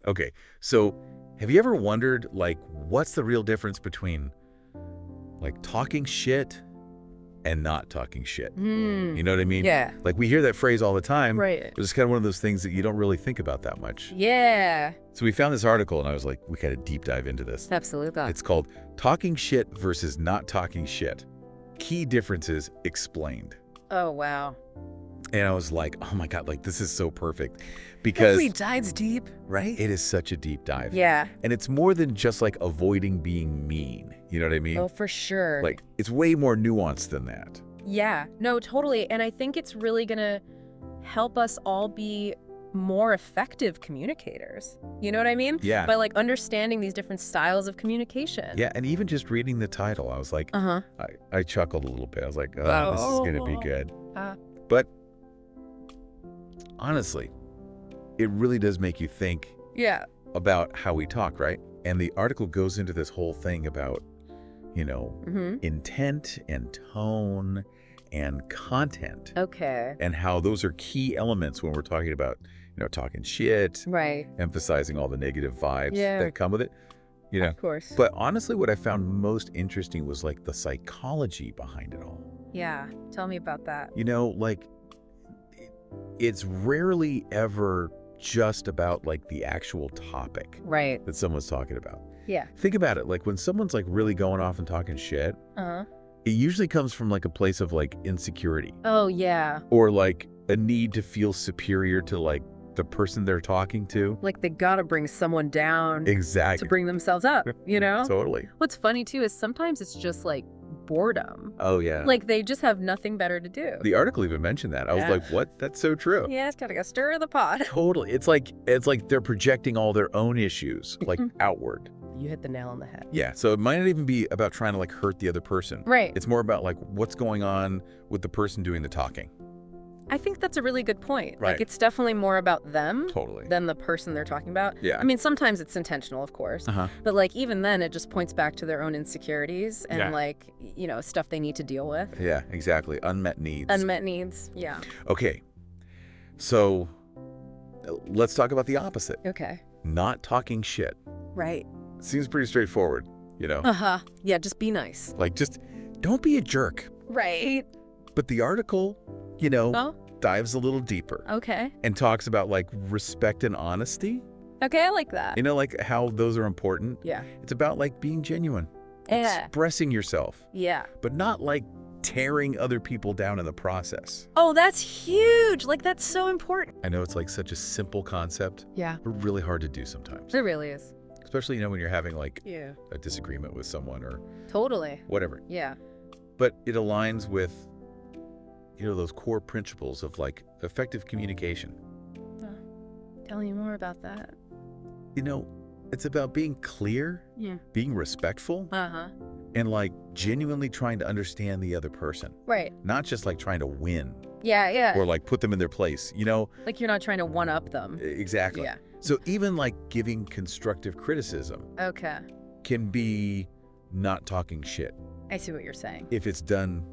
Okay, so have you ever wondered, like, what's the real difference between, like, talking shit and not talking shit? Hmm. You know what I mean? Yeah. Like, we hear that phrase all the time, Right. but it's kind of one of those things that you don't really think about that much. Yeah. So we found this article, and I was like, we got to deep dive into this. Absolutely. It's called Talking Shit versus Not Talking Shit. Key Differences Explained. Oh, wow. And I was like, oh my God, like, this is so perfect because Really dives deep. right? It is such a deep dive. Yeah. And it's more than just like avoiding being mean. You know what I mean? Oh, for sure. Like, it's way more nuanced than that. Yeah. No, totally. And I think it's really going to help us all be more effective communicators. You know what I mean? Yeah. By like understanding these different styles of communication. Yeah. And even just reading the title, I was like, Uh-huh. I chuckled a little bit. I was like, oh, this is going to be good. But honestly, it really does make you think Yeah. about how we talk, right? And the article goes into this whole thing about, you know, Mm-hmm. intent and tone and content Okay. and how those are key elements when we're talking about, you know, talking shit, Right. emphasizing all the negative vibes Yeah. that come with it, you know. Of course. But honestly, what I found most interesting was like the psychology behind it all. Yeah. Tell me about that. You know, like it's rarely ever just about like the actual topic Right. that someone's talking about. Yeah. Think about it. Like when someone's like really going off and talking shit, Uh-huh. it usually comes from like a place of like insecurity Oh, yeah. or like a need to feel superior to like the person they're talking to. Like they gotta bring someone down to Exactly. bring themselves up, you know? Totally. What's funny too is sometimes it's just like boredom. Oh, yeah. Like they just have nothing better to do. The article even mentioned that. I was Yeah. like, what? That's so true. Yeah, it's gotta go stir the pot. Totally. It's like they're projecting all their own issues like outward. You hit the nail on the head. Yeah. So it might not even be about trying to like hurt the other person. Right. It's more about like what's going on with the person doing the talking. I think that's a really good point. Right. Like it's definitely more about them Totally. than the person they're talking about. Yeah. I mean, sometimes it's intentional, of course. Uh-huh. But like even then it just points back to their own insecurities and Yeah. like, you know, stuff they need to deal with. Yeah, exactly. Unmet needs. Unmet needs. Yeah. Okay. So let's talk about the opposite. Okay. Not talking shit. Right. Seems pretty straightforward, you know? Uh-huh. Yeah, just be nice. Like just don't be a jerk. Right. But the article, you know, Oh, dives a little deeper okay. and talks about like respect and honesty. Okay, I like that. You know, like how those are important. Yeah. It's about like being genuine, Yeah. expressing yourself, Yeah. but not like tearing other people down in the process. Oh, that's huge. Like, that's so important. I know it's like such a simple concept, Yeah. but really hard to do sometimes. It really is. Especially, you know, when you're having like Yeah. a disagreement with someone or Totally. whatever. Yeah. But it aligns with, you know, those core principles of like effective communication. Tell me more about that. You know, it's about being clear, Yeah. being respectful, Uh-huh. and like genuinely trying to understand the other person, Right. not just like trying to win Yeah, yeah. or like put them in their place, you know? Like you're not trying to one-up them. Exactly. Yeah. So even like giving constructive criticism Okay. can be not talking shit I see what you're saying. if it's done,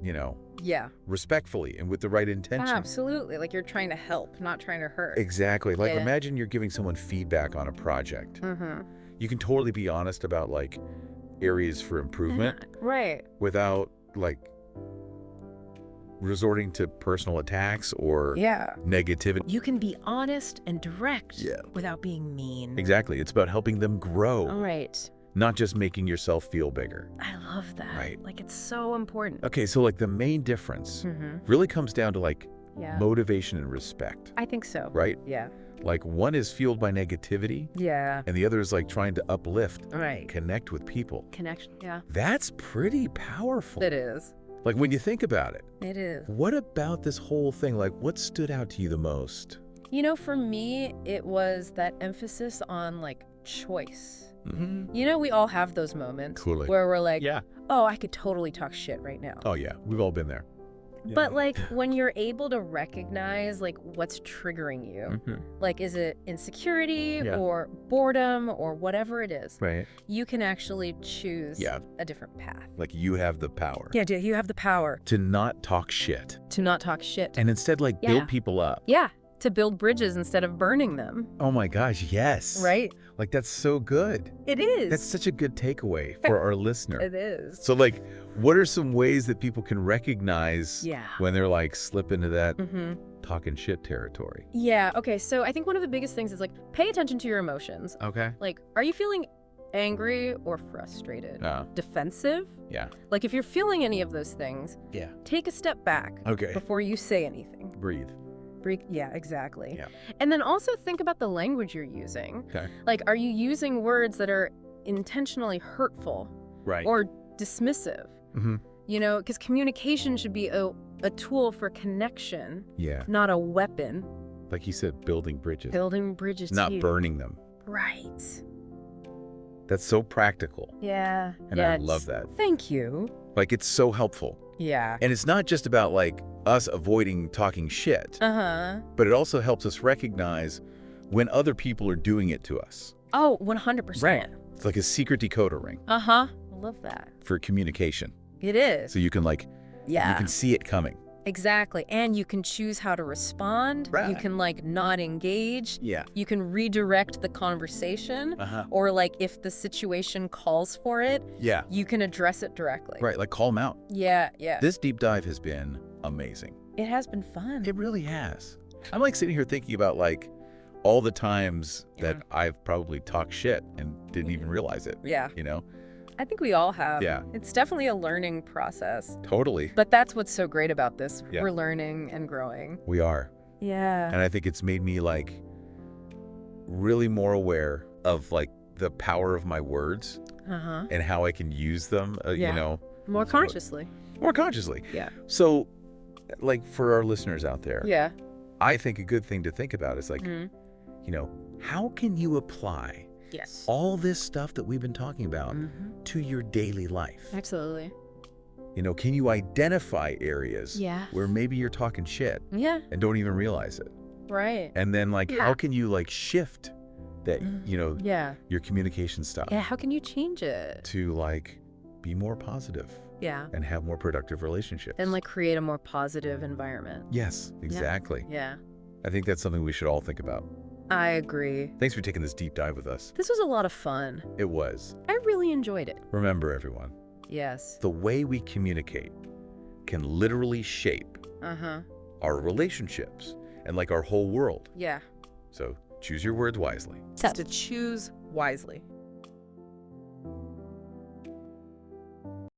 you know, Yeah. respectfully and with the right intention. Absolutely. Like you're trying to help, not trying to hurt. Exactly. Like Yeah. imagine you're giving someone feedback on a project. Mm-hmm. You can totally be honest about like areas for improvement Right. without like resorting to personal attacks or Yeah. negativity. You can be honest and direct Yeah. without being mean. Exactly. It's about helping them grow, All right. not just making yourself feel bigger. I love that. Right. Like it's so important. Okay, so like the main difference Mm-hmm. really comes down to like Yeah. motivation and respect, I think so. right? Yeah. Like one is fueled by negativity Yeah. and the other is like trying to uplift, Right. connect with people. Connection. Yeah. That's pretty powerful. It is. Like when you think about it, It is. what about this whole thing? Like what stood out to you the most? You know, for me, it was that emphasis on like choice. Mm-hmm. You know, we all have those moments Totally. where we're like, Yeah. oh, I could totally talk shit right now. Oh yeah, we've all been there. But like when you're able to recognize like what's triggering you, Mhm. like is it insecurity Yeah. or boredom or whatever it is, Right. you can actually choose Yeah. a different path. Like you have the power Yeah, you have the power to not talk shit to not talk shit. and instead like Yeah. build people up. Yeah, to build bridges instead of burning them. Oh my gosh, yes. Right? Like, that's so good. It is. That's such a good takeaway for our listener. It is. So, like, what are some ways that people can recognize Yeah. when they're, like, slip into that Mm-hmm. talking shit territory? Yeah. Okay. So I think one of the biggest things is like pay attention to your emotions. Okay. Like, are you feeling angry or frustrated? Defensive? Yeah. Like, if you're feeling any of those things, Yeah. take a step back Okay. before you say anything. Breathe. Yeah, exactly. Yeah. And then also think about the language you're using. Okay. Like, are you using words that are intentionally hurtful Right. or dismissive? Mm-hmm. You know, because communication should be a tool for connection, Yeah. not a weapon. Like you said, building bridges. Building bridges Not too. burning them. Right. That's so practical. Yeah. And I love that. Thank you. Like, it's so helpful. Yeah. And it's not just about, like, us avoiding talking shit, Uh-huh. but it also helps us recognize when other people are doing it to us. Oh, 100%. It's like a secret decoder ring Uh-huh. I love that. for communication. It is. So you can, like, Yeah. you can see it coming. Exactly. And you can choose how to respond. You Right. can, like, not engage. Yeah. You can redirect the conversation. Uh-huh. Or, like, if the situation calls for it, Yeah. you can address it directly. Right. Like, call them out. Yeah, yeah. This deep dive has been amazing. It has been fun. It really has. I'm, like, sitting here thinking about, like, all the times that I've probably talked shit and didn't even realize it, Yeah. you know? I think we all have. Yeah. It's definitely a learning process. Totally. But that's what's so great about this. Yeah. We're learning and growing. We are. Yeah. And I think it's made me, like, really more aware of, like, the power of my words Uh-huh. and how I can use them, Yeah. you know, More consciously. more consciously. Yeah. So, like, for our listeners out there, Yeah. I think a good thing to think about is, like, Mhm. you know, how can you apply Yes. all this stuff that we've been talking about Mhm. to your daily life? Absolutely. You know, can you identify areas Yeah. where maybe you're talking shit Yeah. and don't even realize it? Right. And then, like, Yeah. how can you, like, shift that, you know, Yeah. your communication style Yeah. How can you change it? to, like, be more positive Yeah. and have more productive relationships? And, like, create a more positive environment. Yes, exactly. Yeah. I think that's something we should all think about. I agree. Thanks for taking this deep dive with us. This was a lot of fun. It was. I really enjoyed it. Remember, everyone, Yes. the way we communicate can literally shape Uh-huh. our relationships and, like, our whole world. Yeah. So choose your words wisely. To choose wisely.